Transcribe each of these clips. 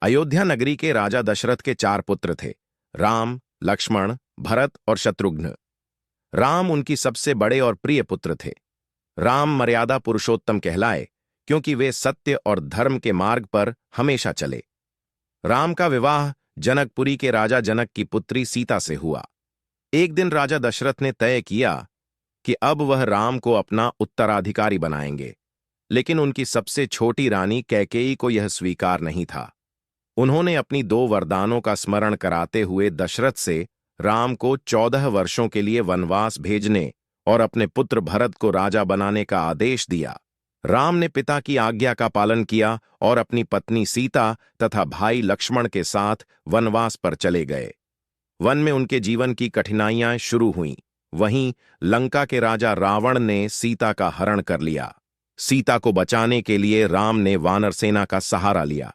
अयोध्या नगरी के राजा दशरथ के 4 पुत्र थे। राम, लक्ष्मण, भरत और शत्रुघ्न। राम उनकी सबसे बड़े और प्रिय पुत्र थे। राम मर्यादा पुरुषोत्तम कहलाए क्योंकि वे सत्य और धर्म के मार्ग पर हमेशा चले। राम का विवाह जनकपुरी के राजा जनक की पुत्री सीता से हुआ। एक दिन राजा दशरथ ने तय किया कि अब वह राम को अपना उत्तराधिकारी बनाएंगे, लेकिन उनकी सबसे छोटी रानी कैकेयी को यह स्वीकार नहीं था। उन्होंने अपनी 2 वरदानों का स्मरण कराते हुए दशरथ से राम को 14 वर्षों के लिए वनवास भेजने और अपने पुत्र भरत को राजा बनाने का आदेश दिया। राम ने पिता की आज्ञा का पालन किया और अपनी पत्नी सीता तथा भाई लक्ष्मण के साथ वनवास पर चले गए। वन में उनके जीवन की कठिनाइयां शुरू हुईं। वहीं लंका के राजा रावण ने सीता का हरण कर लिया। सीता को बचाने के लिए राम ने वानर सेना का सहारा लिया।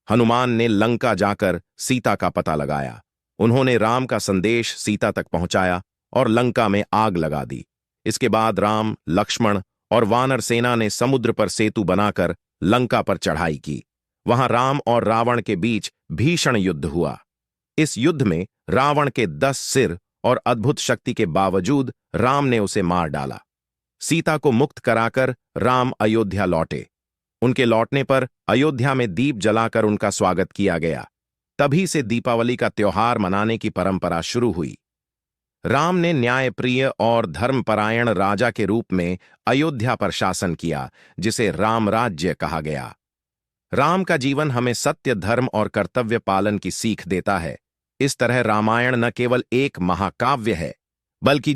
हनुमान ने लंका जाकर सीता का पता लगाया। उन्होंने राम का संदेश सीता तक पहुंचाया और लंका में आग लगा दी। इसके बाद राम, लक्ष्मण और वानर सेना ने समुद्र पर सेतु बनाकर लंका पर चढ़ाई की। वहां राम और रावण के बीच भीषण युद्ध हुआ। इस युद्ध में रावण के 10 सिर और अद्भुत शक्ति के बावजूद राम ने उसे मार डाला। सीता को मुक्त कराकर राम अयोध्या लौटे। उनके लौटने पर अयोध्या में दीप जलाकर उनका स्वागत किया गया। तभी से दीपावली का त्योहार मनाने की परंपरा शुरू हुई। राम ने न्यायप्रिय और धर्मपरायण राजा के रूप में अयोध्या पर शासन किया, जिसे राम राज्य कहा गया। राम का जीवन हमें सत्य, धर्म और कर्तव्य पालन की सीख देता है। इस तरह रामायण न केवल एक महाकाव्य है, बल्कि